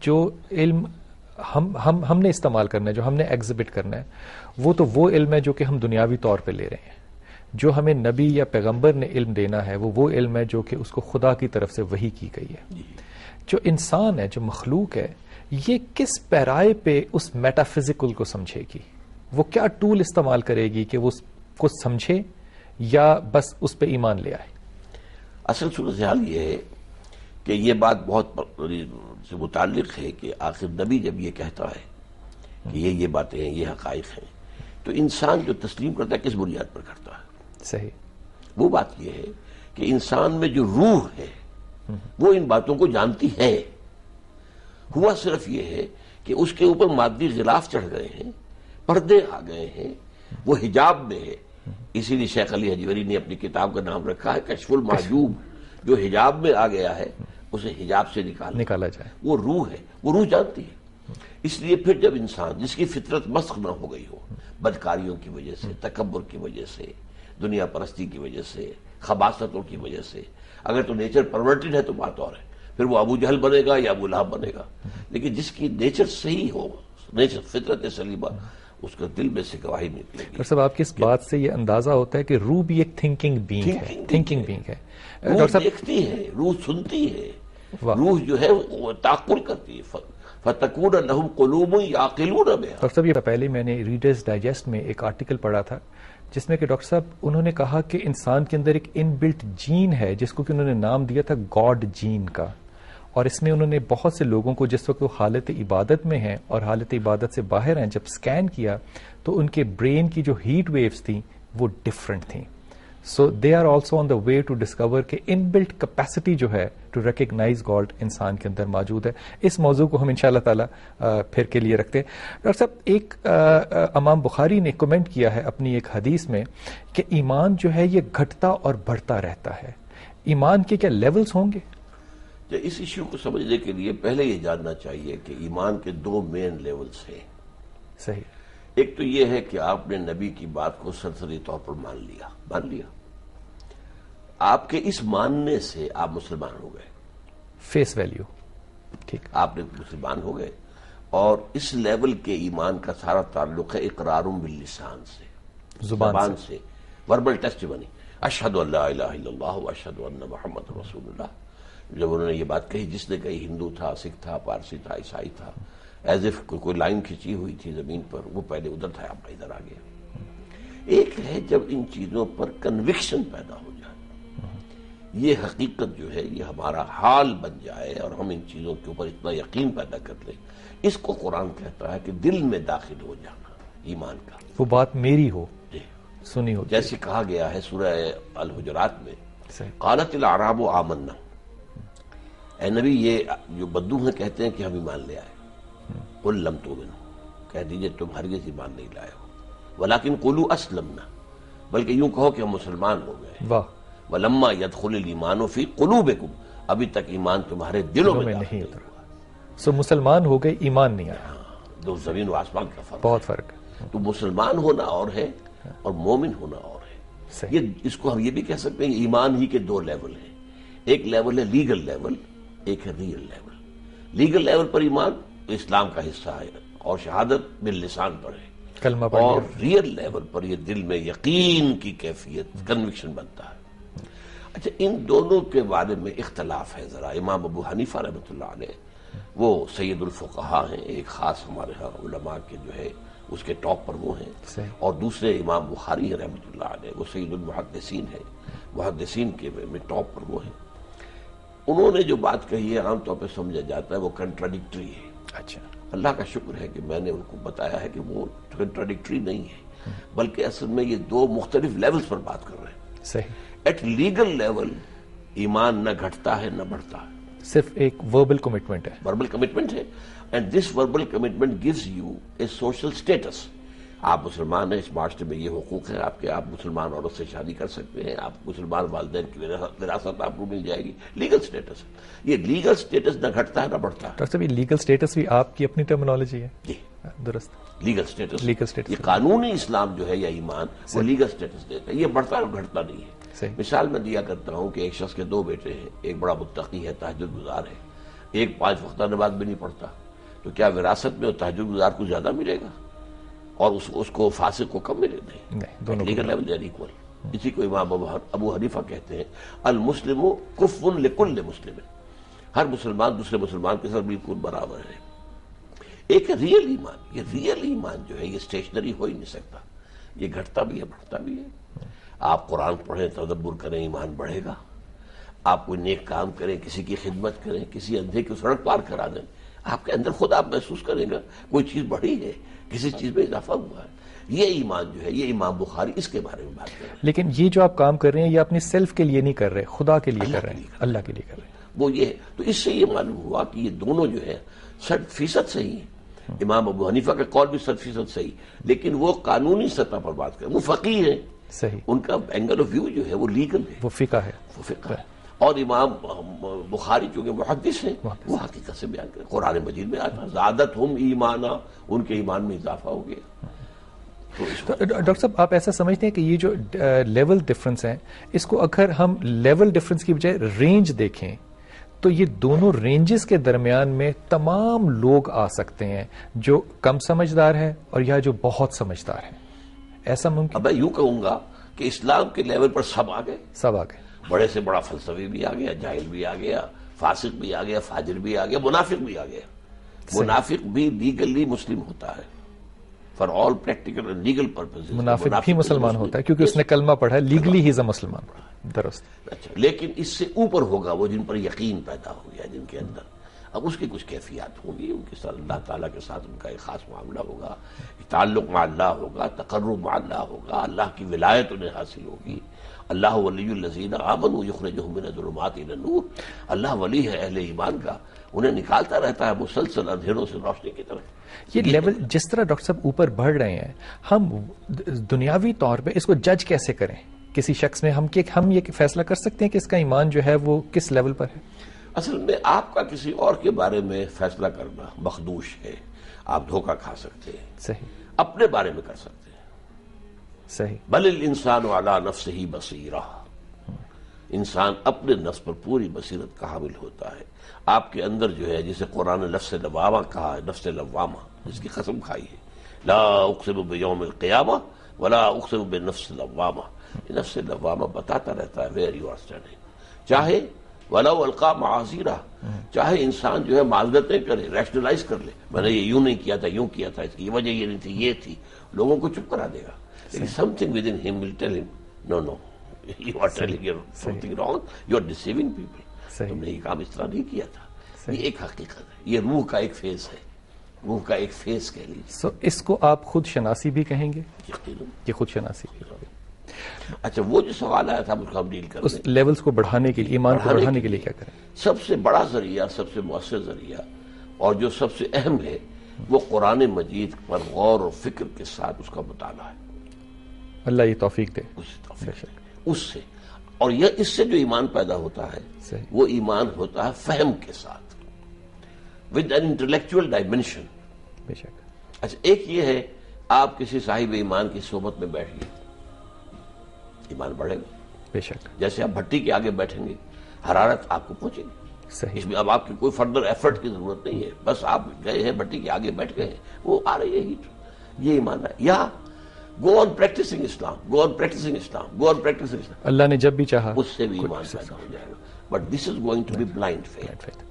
جو علم ہم نے استعمال کرنا ہے، جو ہم نے ایگزبٹ کرنا ہے، وہ علم ہے جو کہ ہم دنیاوی طور پہ لے رہے ہیں. جو ہمیں نبی یا پیغمبر نے علم دینا ہے وہ علم ہے جو کہ اس کو خدا کی طرف سے وحی کی گئی ہے. جو انسان ہے، جو مخلوق ہے، یہ کس پیرائے پہ اس میٹا فزیکل کو سمجھے گی؟ وہ کیا ٹول استعمال کرے گی کہ وہ اس کو سمجھے یا بس اس پہ ایمان لے آئے؟ اصل صورتحال یہ ہے کہ یہ بات بہت سے متعلق ہے کہ آخر نبی جب یہ کہتا ہے کہ یہ باتیں ہیں، یہ حقائق ہیں، تو انسان جو تسلیم کرتا ہے کس بنیاد پر کرتا ہے؟ صحیح. وہ بات یہ ہے کہ انسان میں جو روح ہے وہ ان باتوں کو جانتی ہے. ہوا صرف یہ ہے کہ اس کے اوپر مادی غلاف چڑھ گئے ہیں، پردے آ گئے ہیں، وہ حجاب میں ہے. اسی لیے شیخ علی حجویری نے اپنی کتاب کا نام رکھا ہے کشف المحجوب. جو حجاب میں آ گیا ہے اسے حجاب سے نکالا جائے. وہ روح ہے، وہ روح جانتی ہے. اس لیے پھر جب انسان جس کی فطرت مسخ نہ ہو گئی ہو بدکاریوں کی وجہ سے، تکبر کی وجہ سے، دنیا پرستی کی وجہ سے، خباثتوں کی وجہ سے، اگر تو نیچر پرورٹڈ ہے تو بات اور ہے، پھر وہ ابو جہل بنے گا یا ابو لہب بنے گا. لیکن جس کی نیچر صحیح ہو، نیچر فطرت سلیمہ، اس کا دل میں سے گواہی نکلے گی. ڈاکٹر صاحب، آپ کی اس بات سے یہ اندازہ ہوتا ہے کہ روح بھی ایک تھنکنگ بینگ ہے. روح دیکھتی ہے، روح سنتی ہے، روح جو ہے وہ تعقل کرتی ہے. فَتَكُونَ لَهُمْ قُلُوبٌ يَعْقِلُونَ بِهَا. ڈاکٹر صاحب، یہ پہلے میں نے ریڈرز ڈائجسٹ میں ایک آرٹیکل پڑھا تھا جس میں کہ ڈاکٹر صاحب انہوں نے کہا کہ انسان کے اندر ایک ان بلٹ جین ہے جس کو کہ انہوں نے نام دیا تھا گاڈ جین کا. اور اس میں انہوں نے بہت سے لوگوں کو جس وقت وہ حالت عبادت میں ہیں اور حالت عبادت سے باہر ہیں جب سکین کیا تو ان کے برین کی جو ہیٹ ویوز تھیں وہ ڈفرنٹ تھیں. So they are also on the way to discover کہ ان بلٹ کیپیسٹی جو ہے ٹو ریکگنائز گاڈ انسان کے اندر موجود ہے. اس موضوع کو ہم انشاءاللہ تعالی پھر کے لیے رکھتے ہیں. ڈاکٹر صاحب، ایک امام بخاری نے کمنٹ کیا ہے اپنی ایک حدیث میں کہ ایمان جو ہے یہ گھٹتا اور بڑھتا رہتا ہے. ایمان کے کیا لیولز ہوں گے؟ اس ایشو کو سمجھنے کے لیے پہلے یہ جاننا چاہیے کہ ایمان کے دو مین لیولز ہیں. صحیح. ایک تو یہ ہے کہ آپ نے نبی کی بات کو سرسری طور پر مان لیا. آپ کے اس ماننے سے آپ مسلمان ہو گئے. Face value. ٹھیک. آپ نے مسلمان ہو گئے اور اس لیول کے ایمان کا سارا تعلق ہے اقرار باللسان سے، زبان سے، وربل ٹیسٹیمنی. اشہد ان لا الہ الا اللہ واشہد ان محمد رسول اللہ. جب انہوں نے یہ بات کہی، جس نے کہی ہندو تھا، سکھ تھا، پارسی تھا، عیسائی تھا، ایز اف کوئی لائن کھینچی ہوئی تھی زمین پر، وہ پہلے ادھر تھا، اب ادھر آ گیا. ایک ہے جب ان چیزوں پر کنوکشن پیدا ہو جائے، یہ حقیقت جو ہے یہ ہمارا حال بن جائے اور ہم ان چیزوں کے اوپر اتنا یقین پیدا کر لیں. اس کو قرآن کہتا ہے کہ دل میں داخل ہو جانا ایمان کا. وہ بات میری ہو، سنی ہو، جیسے کہا گیا ہے سورہ الحجرات میں، قالت الاعراب آمنا. اے نبی، یہ جو بدو ہیں کہتے ہیں کہ ہم ایمان لے آئے. قل لم تؤمنوا، کہہ دیجئے تم ہرگز ایمان نہیں لائے ہو. ولیکن قولوا اسلمنا، بلکہ یوں کہو کہ ہم مسلمان ہو گئے. واہ. ولما يدخل الايمان في قلوبكم، ابھی تک ایمان تمہارے دلوں میں نہیں اترا. سو مسلمان ہو گئے، ایمان نہیں آیا. دو زمین و آسمان کا فرق، بہت فرق ہے. تو مسلمان ہونا اور ہے اور مومن ہونا اور ہے. یہ اس کو ہم یہ بھی کہہ سکتے ہیں ایمان ہی کے دو لیول ہیں. ایک لیول ہے لیگل لیول، ایک ہے ریئل لیول. لیگل لیول پر ایمان اسلام کا حصہ ہے اور شہادت باللسان پر ہے، کلمہ پڑھ، اور ریئل لیول پر یہ دل میں یقین کی کیفیت، کنوکشن بنتا ہے. اچھا، ان دونوں کے بارے میں اختلاف ہے ذرا. امام ابو حنیفہ رحمۃ اللہ علیہ وہ سید الفقہاء ہیں، ایک خاص ہمارے ہاں علماء کے جو ہے اس کے ٹاپ پر وہ ہیں. اور دوسرے امام بخاری رحمۃ اللہ علیہ وہ سید المحدثین ہیں، محدثین کے میں ٹاپ پر وہ ہیں. انہوں نے جو بات کہی ہے عام طور پہ سمجھا جاتا ہے وہ کنٹراڈکٹری ہے. اچھا، اللہ کا شکر ہے کہ میں نے ان کو بتایا ہے کہ وہ کنٹراڈکٹری نہیں ہے، بلکہ اصل میں یہ دو مختلف لیولز پر بات کر رہے ہیں. صحیح. ایٹ لیگل لیول ایمان نہ گھٹتا ہے نہ بڑھتا ہے، صرف ایک وربل کمٹمنٹ ہے. وربل کمٹمنٹ ہے. And this verbal commitment gives you a social status. آپ مسلمان ہیں، اس معاشرے میں یہ حقوق ہیں آپ کے، آپ مسلمان عورت سے شادی کر سکتے ہیں، آپ مسلمان والدین کی وراثت آپ کو مل جائے گی. Legal status. یہ لیگل اسٹیٹس نہ گھٹتا ہے نہ بڑھتا ہے. ڈاکٹر صاحب، یہ لیگل اسٹیٹس بھی آپ کی اپنی ٹرمینالوجی ہے؟ جی درست. لیگل اسٹیٹس، لیگل اسٹیٹس، یہ قانونی اسلام جو ہے یا ایمان وہ لیگل اسٹیٹس دیتا ہے. یہ بڑھتا اور گھٹتا نہیں ہے. مثال میں دیا کرتا ہوں کہ ایک شخص کے دو بیٹے ہیں، ایک بڑا متقی ہے، تہجد گزار ہے، ایک 5 وقتہ نماز بھی نہیں پڑھتا، تو کیا وراثت میں تہجد گزار کو زیادہ ملے گا اور اس کو فاسق کو کم ملے؟ نہیں، legal level they are equal. اسی کو امام ابو حنیفہ کہتے ہیں المسلم کف لکل مسلم، ہر مسلمان دوسرے مسلمان کے ساتھ بالکل برابر ہے. ایک ریئل ایمان، یہ ریئل ایمان جو ہے یہ اسٹیشنری ہو ہی نہیں سکتا، یہ گھٹتا بھی ہے بڑھتا بھی ہے. آپ قرآن پڑھیں، تدبر کریں، ایمان بڑھے گا. آپ کوئی نیک کام کریں، کسی کی خدمت کریں، کسی اندھے کی سڑک پار کرا دیں، آپ کے اندر خود آپ محسوس کریں گا کوئی چیز بڑھی ہے، کسی چیز میں اضافہ ہوا ہے. یہ ایمان جو ہے، یہ امام بخاری اس کے بارے میں بات کر رہے ہیں. لیکن یہ جو آپ کام کر رہے ہیں یہ اپنی سیلف کے لیے نہیں کر رہے، خدا کے لیے کر رہے ہیں، اللہ کے لیے کر رہے ہیں. وہ یہ ہے. تو اس سے یہ معلوم ہوا کہ یہ دونوں جو ہے 100% صحیح ہے. امام ابو حنیفہ کا قول بھی 100% صحیح، لیکن وہ قانونی سطح پر بات کریں. وہ فقیہ ہیں، صحیح، ان کا اینگل آف ویو جو ہے وہ لیگل ہے، وہ فقہ ہے، وہ فقہ ہے. اور امام بخاری چونکہ محدث ہیں، وہ حقیقت سے بیان کریں. قرآن مجید میں آتا زادتہم ایمانا، ان کے ایمان میں اضافہ ہو گیا. ڈاکٹر صاحب آپ ایسا سمجھتے ہیں کہ یہ جو لیول ڈفرنس ہیں، اس کو اگر ہم لیول ڈفرنس کی بجائے رینج دیکھیں تو یہ دونوں رینجز کے درمیان میں تمام لوگ آ سکتے ہیں، جو کم سمجھدار ہے اور یا جو بہت سمجھدار ہے. ایسا ممکن؟ اب میں یوں کہوں گا کہ اسلام کے لیول پر سب آ گئے، سب آ گئے. بڑے سے بڑا فلسفی بھی آ گیا، جاہل بھی آ گیا، فاسق بھی آ گیا، فاجر بھی آ گیا، منافق بھی آ گیا. منافق بھی لیگلی مسلم ہوتا ہے for all practical and legal purpose. منافق بھی مسلمان ہوتا ہے کیونکہ اس نے کلمہ پڑھا ہے، لیگلی ہی از اے مسلمان. درست. اچھا، لیکن اس سے اوپر ہوگا وہ جن پر یقین پیدا ہو گیا، جن کے اندر اب اس کی کچھ کیفیات ہوں گی، ان کے ساتھ اللہ تعالیٰ کے ساتھ ان کا ایک خاص معاملہ ہوگا، تعلق مع اللہ ہوگا، تقرب مع اللہ ہوگا، اللہ کی ولایت انہیں حاصل ہوگی. اللہ ولی الذین آمنوا یخرجہم من الظلمات الی النور. اللہ ولی ہے اہل ایمان کا، انہیں نکالتا رہتا ہے مسلسل اندھیروں سے روشنی کی طرف. یہ لیول جس طرح ڈاکٹر صاحب اوپر بڑھ رہے ہیں، ہم دنیاوی طور پہ اس کو جج کیسے کریں کسی شخص میں؟ ہم یہ فیصلہ کر سکتے ہیں کہ اس کا ایمان جو ہے وہ کس لیول پر ہے؟ اصل میں آپ کا کسی اور کے بارے میں فیصلہ کرنا مخدوش ہے. آپ دھوکہ کھا سکتے ہیں، صحیح. اپنے بارے میں کر سکتے ہیں. صحیح. بل الانسان علی نفسہ بصیرہ، انسان اپنے نفس پر پوری بصیرت کا حامل ہوتا ہے. آپ کے اندر جو ہے جسے قرآن نفس لوامہ کہا ہے، نفس لوامہ، جس کی قسم کھائی ہے، لا اقسم بیوم القیامہ ولا اقسم بنفس لوامہ. یہ نفس لوامہ بتاتا رہتا ہے ویئر یو آر اسٹینڈنگ. چاہے ولو القا معاذیرہ، چاہے انسان جو ہے معذرتیں کرے، ریشنلائز کر لے، میں نے یہ یوں نہیں کیا تھا، یوں کیا تھا، اس کی وجہ یہ نہیں تھی، یہ تھی، لوگوں کو چپ کرا دے گا. لیکن سم تھنگ ود ان ہم will tell him no no you are telling something wrong, you are deceiving people. تم نے یہ کام اس طرح نہیں کیا تھا. یہ ایک حقیقت ہے، یہ روح کا ایک فیز ہے، روح کا ایک فیز کہہ لیجیے. اس کو آپ خود شناسی بھی کہیں گے؟ یقیناً یہ خود شناسی بھی. اچھا، وہ جو سوال آیا تھا اس کو ہم ڈیل کر اس لیولز کو بڑھانے کے لیے، ایمان کو بڑھانے کے لیے کیا کریں؟ سب سے بڑا ذریعہ، سب سے مؤثر ذریعہ اور جو سب سے اہم ہے وہ قرآن مجید پر غور و فکر کے ساتھ اس کا مطالعہ ہے. اللہ یہ توفیق دے. اس سے اور یہ اس سے جو ایمان پیدا ہوتا ہے وہ ایمان ہوتا ہے فہم کے ساتھ، ود این انٹلیکچوئل ڈائمینشن. بے شک. اچھا، ایک یہ ہے آپ کسی صاحب ایمان کی صحبت میں بیٹھ گئے، ایمان بڑھے گا. بے شک. جیسے آپ بھٹی کے آگے بیٹھیں گے، حرارت آپ کو پہنچے گی. صحیح. اس میں اب آپ کی کوئی فردر ایفرٹ کی ضرورت نہیں ہے، بس آپ گئے ہیں بھٹی کے آگے بیٹھ گئے ہیں، وہ آ رہی ہے ہیٹ. یہ ایمان ہے. یا گو آن پریکٹسنگ اسلام، گو آن پریکٹسنگ اسلام، گو آن پریکٹسنگ اسلام. اللہ نے جب بھی چاہا اس سے بھی ایمان پیدا ہو جائے گا. But this is going to be blind faith.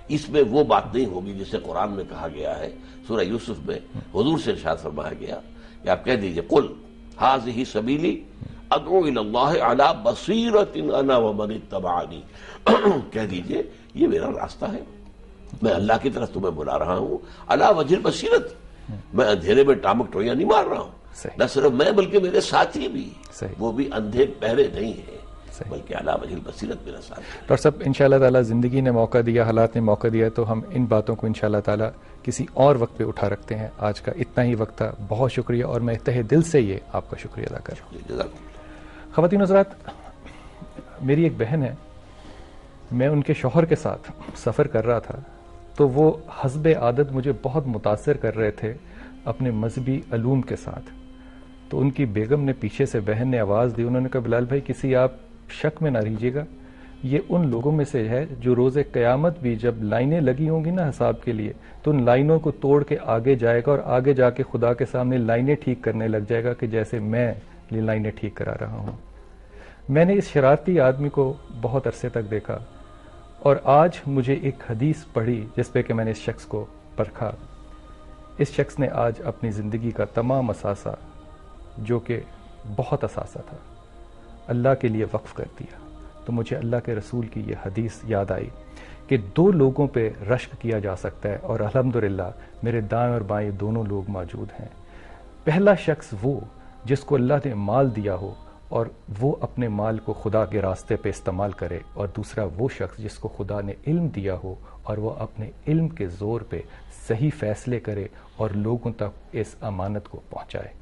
اس میں وہ بات نہیں ہوگی جسے قرآن میں کہا گیا ہے، سورہ یوسف میں حضور سے ارشاد فرمایا گیا کہ آپ کہہ دیجئے قل ھذہ سبیلی ادعو الی اللہ علی بصیرۃ انا ومن اتبعنی. کہہ دیجئے یہ میرا راستہ ہے، میں اللہ کی طرف تمہیں بلا رہا ہوں علی وجہ بصیرت. میں اندھیرے میں ٹامک ٹوئیاں نہیں مار رہا ہوں. نہ صرف میں بلکہ میرے ساتھی بھی، وہ بھی اندھے پہرے نہیں ہیں بلکہ علی وجہ بصیرت میرا ساتھ ہے. ڈاکٹر صاحب انشاءاللہ تعالی زندگی نے موقع دیا، حالات نے موقع دیا تو ہم ان باتوں کو انشاءاللہ تعالی کسی اور وقت پہ اٹھا رکھتے ہیں. آج کا اتنا ہی وقت تھا. بہت شکریہ اور میں تہہ دل سے یہ آپ کا شکریہ ادا کر رہا ہوں. خواتین حضرات، میری ایک بہن ہے، میں ان کے شوہر کے ساتھ سفر کر رہا تھا تو وہ حسب عادت مجھے بہت متاثر کر رہے تھے اپنے مذہبی علوم کے ساتھ. تو ان کی بیگم نے پیچھے سے، بہن نے آواز دی، انہوں نے کہا بلال بھائی کسی آپ شک میں نہ رہیے گا، یہ ان لوگوں میں سے ہے جو روز قیامت بھی جب لائنیں لگی ہوں گی نا حساب کے لیے تو ان لائنوں کو توڑ کے آگے جائے گا اور آگے جا کے خدا کے سامنے لائنیں ٹھیک کرنے لگ جائے گا کہ جیسے میں یہ لائنیں ٹھیک کرا رہا ہوں. میں نے اس شرارتی آدمی کو بہت عرصے تک دیکھا اور آج مجھے ایک حدیث پڑھی جس پہ کہ میں نے اس شخص کو پرکھا. اس شخص نے آج اپنی زندگی کا تمام اثاثہ جو کہ بہت اثاثہ تھا اللہ کے لیے وقف کر دیا. تو مجھے اللہ کے رسول کی یہ حدیث یاد آئی کہ 2 لوگوں پہ رشک کیا جا سکتا ہے اور الحمدللہ میرے دائیں اور بائیں دونوں لوگ موجود ہیں. پہلا شخص وہ جس کو اللہ نے مال دیا ہو اور وہ اپنے مال کو خدا کے راستے پہ استعمال کرے، اور دوسرا وہ شخص جس کو خدا نے علم دیا ہو اور وہ اپنے علم کے زور پہ صحیح فیصلے کرے اور لوگوں تک اس امانت کو پہنچائے.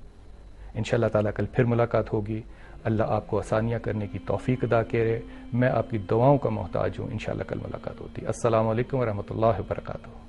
انشاءاللہ تعالیٰ کل پھر ملاقات ہوگی. اللہ آپ کو آسانیاں کرنے کی توفیق عطا کرے. میں آپ کی دعاؤں کا محتاج ہوں. انشاءاللہ کل ملاقات ہوتی ہے. السلام علیکم ورحمۃ اللہ وبرکاتہ.